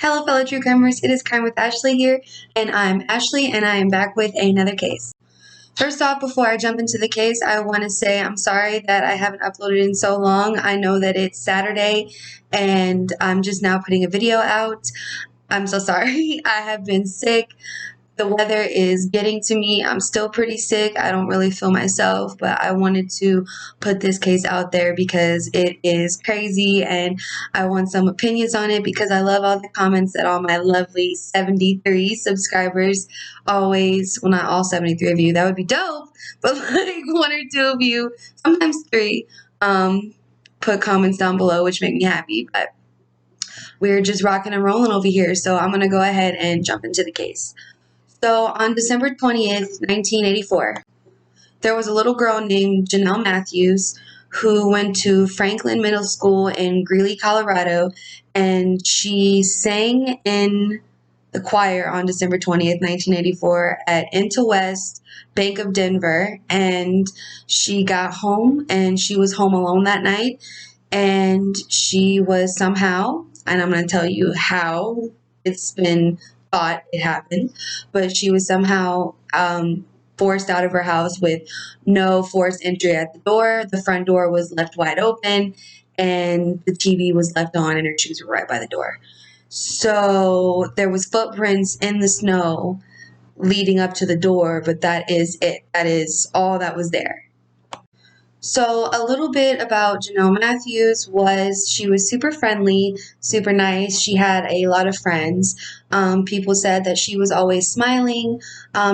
Hello, fellow true crimers. It is Crime with Ashley here, and I'm Ashley, and I am back with another case. First off, before I jump into the case, I want to say I'm sorry that I haven't uploaded in so long. I know that it's Saturday, and I'm just now putting a video out. I'm so sorry. I have been sick. The weather is getting to me. I'm still pretty sick. I don't really feel myself, but I wanted to put this case out there because it is crazy and I want some opinions on it because I love all the comments that all my lovely 73 subscribers always, well, not all 73 of you, that would be dope, but like one or two of you, sometimes three, put comments down below, which make me happy, but we're just rocking and rolling over here. So I'm going to go ahead and jump into the case. So on December 20th, 1984, there was a little girl named Janelle Matthews who went to Franklin Middle School in Greeley, Colorado, and she sang in the choir on December 20th, 1984 at Into West Bank of Denver, and she got home, and she was home alone that night, and she was somehow, and I'm going to tell you how it's been thought it happened, but she was somehow forced out of her house with no forced entry at the door. The front door was left wide open, and the TV was left on, and her shoes were right by the door. So there was footprints in the snow leading up to the door, but that is it. That is all that was there. So a little bit about Janelle Matthews was she was super friendly, super nice. She had a lot of friends. People said that she was always smiling.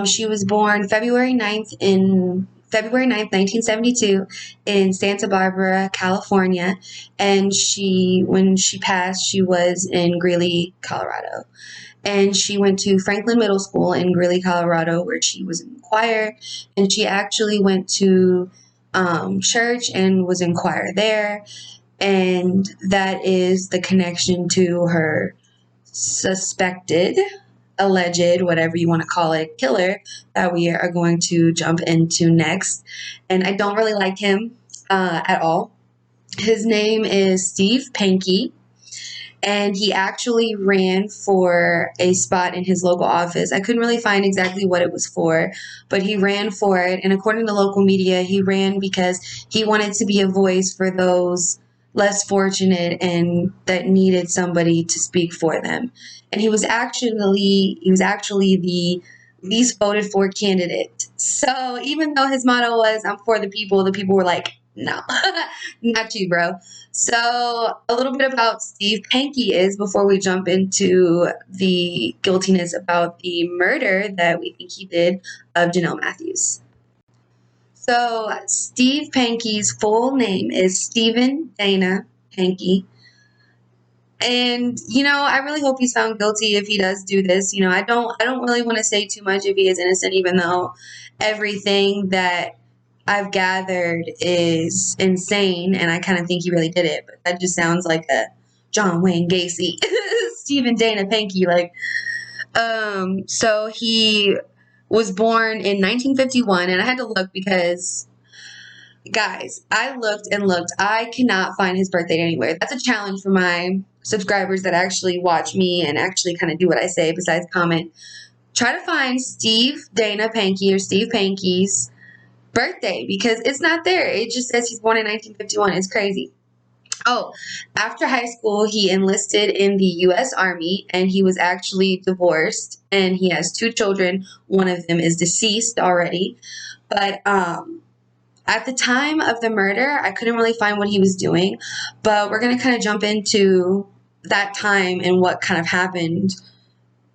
She was born February 9th, 1972 in Santa Barbara, California. And when she passed, she was in Greeley, Colorado. And she went to Franklin Middle School in Greeley, Colorado, where she was in choir. And she actually went to church and was in choir there, and that is the connection to her suspected, alleged, whatever you want to call it, killer that we are going to jump into next. And I don't really like him at all. His name is Steve Pankey. And he actually ran for a spot in his local office. I couldn't really find exactly what it was for, but he ran for it. And according to local media, he ran because he wanted to be a voice for those less fortunate and that needed somebody to speak for them. And he was actually the least voted for candidate. So even though his motto was, "I'm for the people were like, no, not you, bro." So a little bit about Steve Pankey is before we jump into the guiltiness about the murder that we think he did of Janelle Matthews. So Steve Pankey's full name is Stephen Dana Pankey. And, I really hope he's found guilty if he does do this. I don't really want to say too much if he is innocent, even though everything that I've gathered is insane, and I kind of think he really did it, but that just sounds like a John Wayne Gacy, Stephen Dana Pankey, so he was born in 1951, and I had to look because, guys, I looked and looked. I cannot find his birthday anywhere. That's a challenge for my subscribers that actually watch me and actually kind of do what I say besides comment. Try to find Steve Dana Pankey or Steve Pankey's birthday because it's not there. It just says he's born in 1951. It's crazy. Oh, after high school, he enlisted in the U.S. Army, and he was actually divorced, and he has 2 children. One of them is deceased already. But at the time of the murder, I couldn't really find what he was doing, but we're going to kind of jump into that time and what kind of happened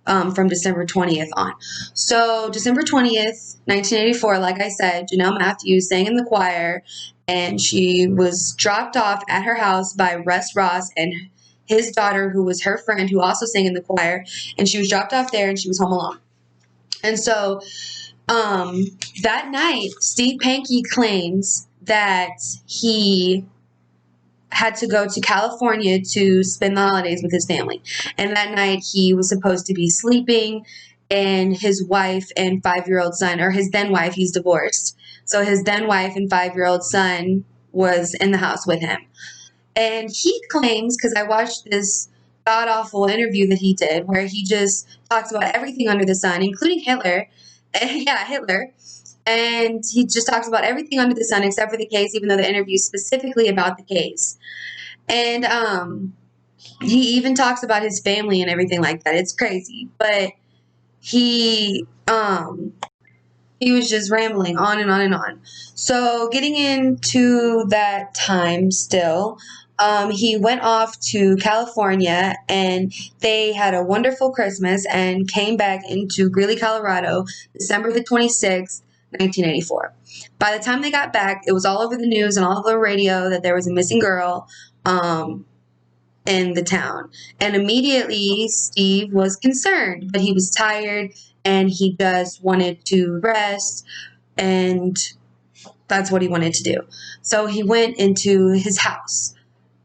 from December 20th on. So December 20th, 1984, like I said, Janelle Matthews sang in the choir, and she was dropped off at her house by Russ Ross and his daughter, who was her friend, who also sang in the choir, and she was dropped off there, and she was home alone. And so that night, Steve Pankey claims that he had to go to California to spend the holidays with his family. And that night he was supposed to be sleeping, and his wife and 5-year-old son, or his then wife, he's divorced. So his then wife and 5-year-old son was in the house with him. And he claims, because I watched this god-awful interview that he did where he just talks about everything under the sun, including Hitler. Yeah, Hitler. And he just talks about everything under the sun except for the case, even though the interview is specifically about the case. And he even talks about his family and everything like that. It's crazy. But he was just rambling on and on and on. So getting into that time still, he went off to California and they had a wonderful Christmas and came back into Greeley, Colorado, December the 26th, 1984. By the time they got back, it was all over the news and all over the radio that there was a missing girl in the town. And immediately Steve was concerned, but he was tired and he just wanted to rest, and that's what he wanted to do. So he went into his house.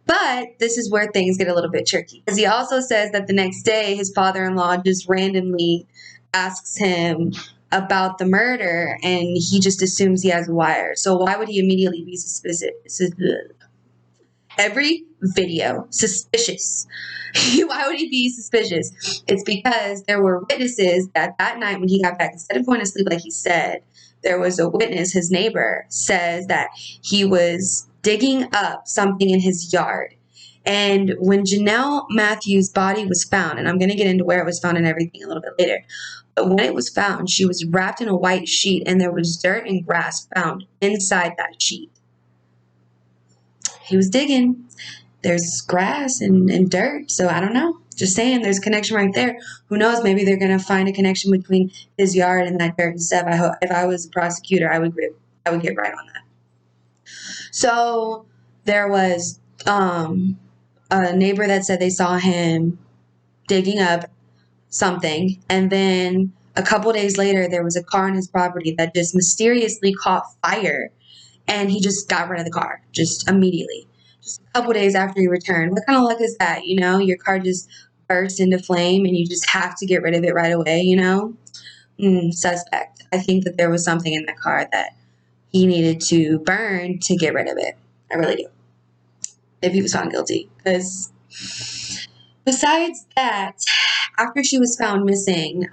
But this is where things get a little bit tricky, because he also says that the next day his father-in-law just randomly asks him about the murder and he just assumes he has a wire. So why would he immediately be suspicious? Every video suspicious. Why would he be suspicious? It's because there were witnesses that night when he got back, instead of going to sleep like he said, there was a witness, his neighbor, says that he was digging up something in his yard. And when Janelle Matthews' body was found, and I'm going to get into where it was found and everything a little bit later, but when it was found, she was wrapped in a white sheet and there was dirt and grass found inside that sheet. He was digging. There's grass and dirt, so I don't know. Just saying, there's a connection right there. Who knows? Maybe they're going to find a connection between his yard and that dirt and stuff. I hope, if I was a prosecutor, I would get right on that. So there was a neighbor that said they saw him digging up something, and then a couple days later, there was a car on his property that just mysteriously caught fire, and he just got rid of the car just immediately. Just a couple days after he returned. What kind of luck is that? You know, your car just bursts into flame and you just have to get rid of it right away, you know? Suspect. I think that there was something in that car that he needed to burn to get rid of it. I really do. If he was found guilty. Because besides that, after she was found missing,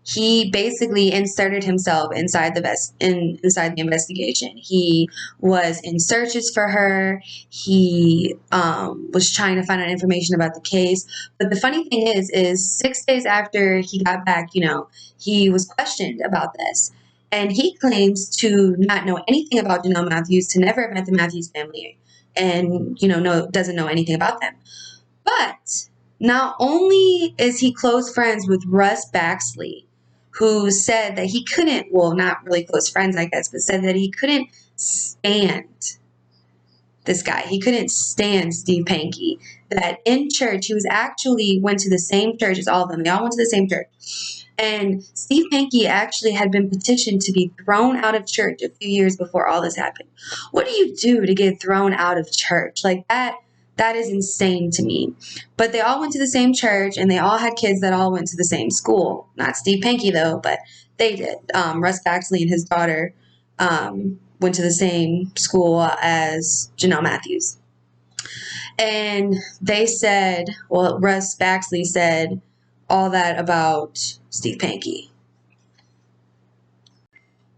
he basically inserted himself inside the investigation. He was in searches for her. He was trying to find out information about the case. But the funny thing is 6 days after he got back, you know, he was questioned about this. And he claims to not know anything about Janelle Matthews, to never have met the Matthews family, and, you know, doesn't know anything about them. But not only is he close friends with Russ Baxley, who said that he couldn't, well, not really close friends, I guess, but said that he couldn't stand this guy. He couldn't stand Steve Pankey. That in church, he was actually went to the same church as all of them. They all went to the same church. And Steve Pankey actually had been petitioned to be thrown out of church a few years before all this happened. What do you do to get thrown out of church? Like that is insane to me. But they all went to the same church, and they all had kids that all went to the same school. Not Steve Pankey, though, but they did. Russ Baxley and his daughter went to the same school as Janelle Matthews. And they said, well, Russ Baxley said all that about Steve Pankey.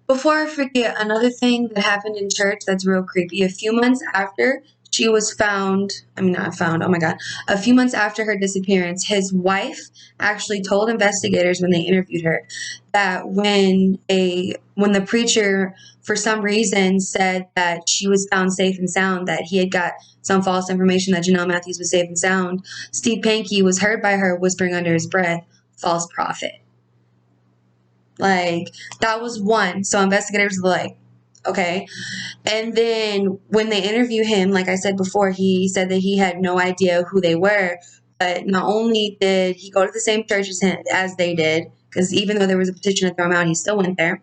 Before I forget, another thing that happened in church that's real creepy. A few months after she was found, a few months after her disappearance, his wife actually told investigators when they interviewed her that when the preacher, for some reason, said that she was found safe and sound, that he had got some false information that Janelle Matthews was safe and sound, Steve Pankey was heard by her whispering under his breath, "False prophet." Like, that was one. So investigators were like, okay. And then when they interview him, like I said before, he said that he had no idea who they were. But not only did he go to the same church as they did, because even though there was a petition to throw him out, he still went there.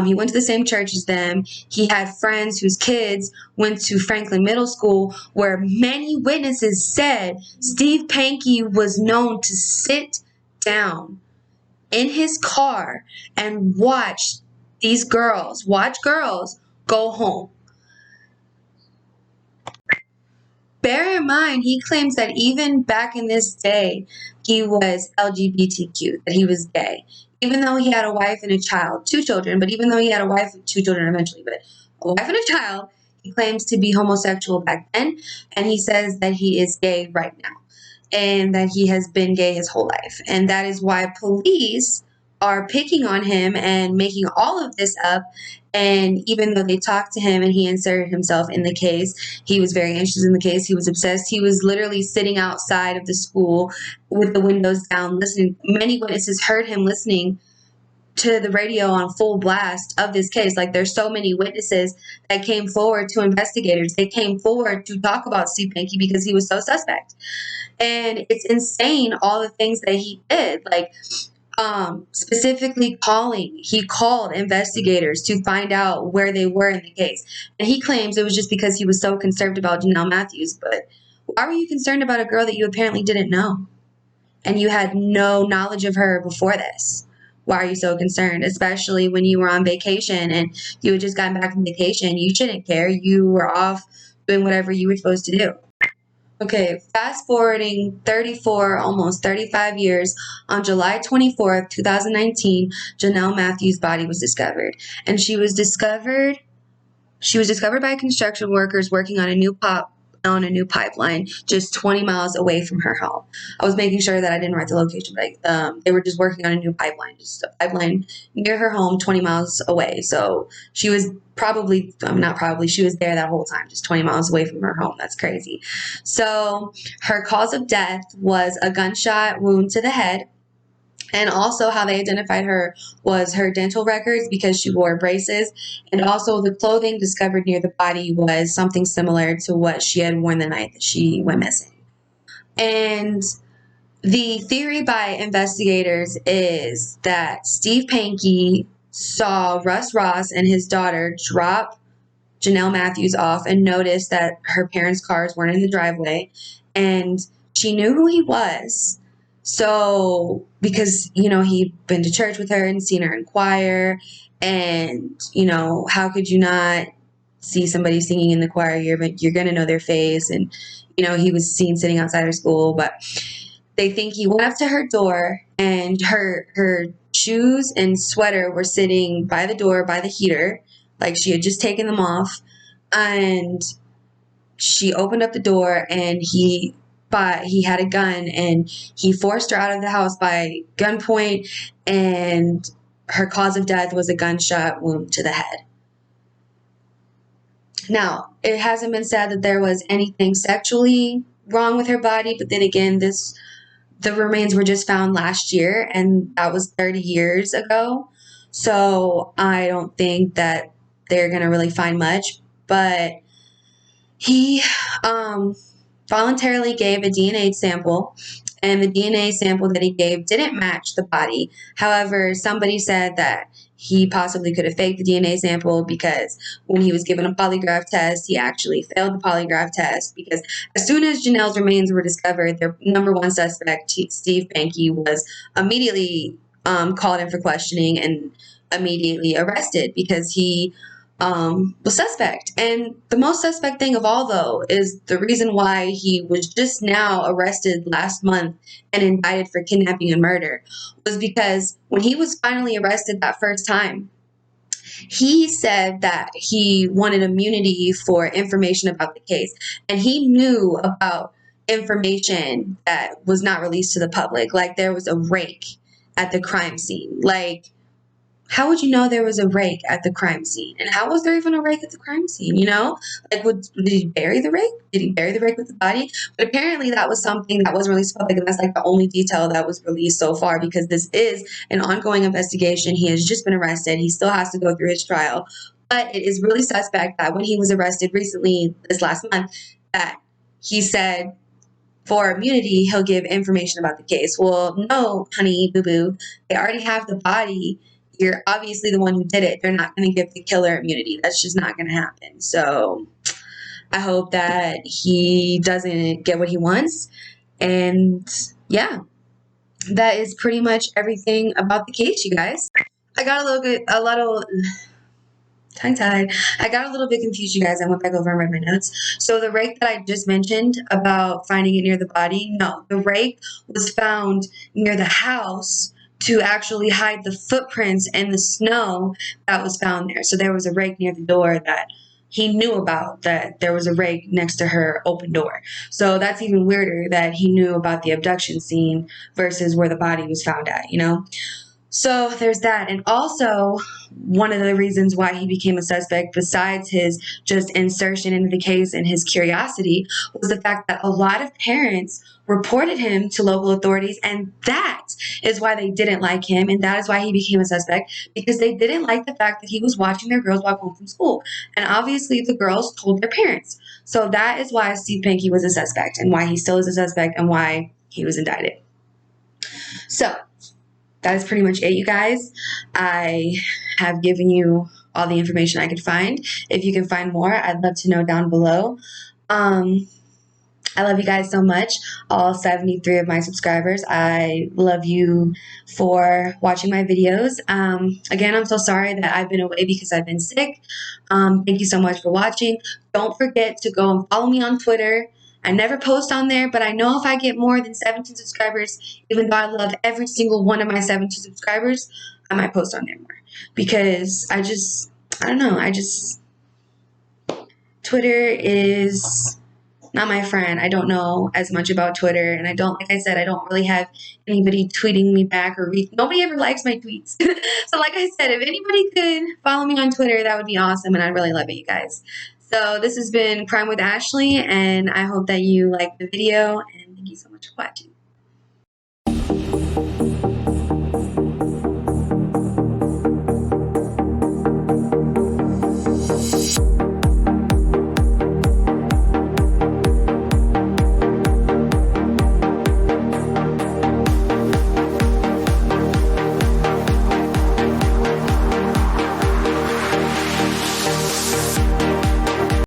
He went to the same church as them. He had friends whose kids went to Franklin Middle School, where many witnesses said Steve Pankey was known to sit down in his car and watch girls go home. Bear in mind, he claims that even back in this day, he was LGBTQ, that he was gay. Even though he had a wife and a child, 2 children, but even though he had a wife and 2 children eventually, but a wife and a child, he claims to be homosexual back then, and he says that he is gay right now, and that he has been gay his whole life. And that is why police are picking on him and making all of this up. And even though they talked to him and he inserted himself in the case, he was very interested in the case. He was obsessed. He was literally sitting outside of the school with the windows down, listening. Many witnesses heard him listening to the radio on full blast of this case. Like, there's so many witnesses that came forward to investigators. They came forward to talk about Steve Pankey because he was so suspect. And it's insane all the things that he did. Like, specifically he called investigators to find out where they were in the case. And he claims it was just because he was so concerned about Janelle Matthews. But why were you concerned about a girl that you apparently didn't know? And you had no knowledge of her before this? Why are you so concerned? Especially when you were on vacation and you had just gotten back from vacation. You shouldn't care. You were off doing whatever you were supposed to do. Okay, fast forwarding 34, almost 35 years, on July 24th, 2019, Janelle Matthews' body was discovered. And she was discovered by construction workers working on a new pipeline just 20 miles away from her home. I was making sure that I didn't write the location, but they were just working on a new pipeline, just a pipeline near her home, 20 miles away. So she was she was there that whole time, just 20 miles away from her home. That's crazy. So her cause of death was a gunshot wound to the head. And also how they identified her was her dental records, because she wore braces. And also the clothing discovered near the body was something similar to what she had worn the night that she went missing. And the theory by investigators is that Steve Pankey saw Russ Ross and his daughter drop Janelle Matthews off and noticed that her parents' cars weren't in the driveway. And she knew who he was. So, because, he'd been to church with her and seen her in choir, and, how could you not see somebody singing in the choir? You're going to know their face. And, he was seen sitting outside her school, but they think he went up to her door, and her shoes and sweater were sitting by the door by the heater, like she had just taken them off. And she opened up the door, and he had a gun, and he forced her out of the house by gunpoint, and her cause of death was a gunshot wound to the head. Now, it hasn't been said that there was anything sexually wrong with her body, but then again, the remains were just found last year, and that was 30 years ago. So I don't think that they're going to really find much, but he voluntarily gave a DNA sample, and the DNA sample that he gave didn't match the body. However, somebody said that he possibly could have faked the DNA sample, because when he was given a polygraph test, he actually failed the polygraph test, because as soon as Janelle's remains were discovered, their number one suspect, Steve Pankey, was immediately called in for questioning and immediately arrested, because he was suspect. And the most suspect thing of all, though, is the reason why he was just now arrested last month and indicted for kidnapping and murder was because when he was finally arrested that first time, he said that he wanted immunity for information about the case. And he knew about information that was not released to the public. Like, there was a rake at the crime scene. Like, how would you know there was a rake at the crime scene? And how was there even a rake at the crime scene, Like, did he bury the rake? Did he bury the rake with the body? But apparently that was something that wasn't released public, and that's like the only detail that was released so far, because this is an ongoing investigation. He has just been arrested. He still has to go through his trial. But it is really suspect that when he was arrested recently, this last month, that he said for immunity, he'll give information about the case. Well, no, honey, boo-boo. They already have the body. You're obviously the one who did it. They're not going to give the killer immunity. That's just not going to happen. So I hope that he doesn't get what he wants. And yeah, that is pretty much everything about the case, you guys. I got a little tongue-tied. I got a little bit confused, you guys. I went back over and read my notes. So the rake that I just mentioned about finding it near the body, no, the rake was found near the house to actually hide the footprints and the snow that was found there. So there was a rake near the door that he knew about, that there was a rake next to her open door. So that's even weirder that he knew about the abduction scene versus where the body was found at, you know? So there's that. And also, one of the reasons why he became a suspect, besides his just insertion into the case and his curiosity, was the fact that a lot of parents reported him to local authorities. And that is why they didn't like him. And that is why he became a suspect, because they didn't like the fact that he was watching their girls walk home from school. And obviously, the girls told their parents. So that is why Steve Pankey was a suspect, and why he still is a suspect, and why he was indicted. So that is pretty much it, you guys. I have given you all the information I could find. If you can find more, I'd love to know down below. I love you guys so much, all 73 of my subscribers. I love you for watching my videos. Again, I'm so sorry that I've been away because I've been sick. Thank you so much for watching. Don't forget to go and follow me on Twitter. I never post on there, but I know if I get more than 17 subscribers, even though I love every single one of my 17 subscribers, I might post on there more. Because I don't know, Twitter is not my friend. I don't know as much about Twitter, and like I said, I don't really have anybody tweeting me back or nobody ever likes my tweets. So like I said, if anybody could follow me on Twitter, that would be awesome, and I'd really love it, you guys. So this has been Crime with Ashley, and I hope that you liked the video, and thank you so much for watching.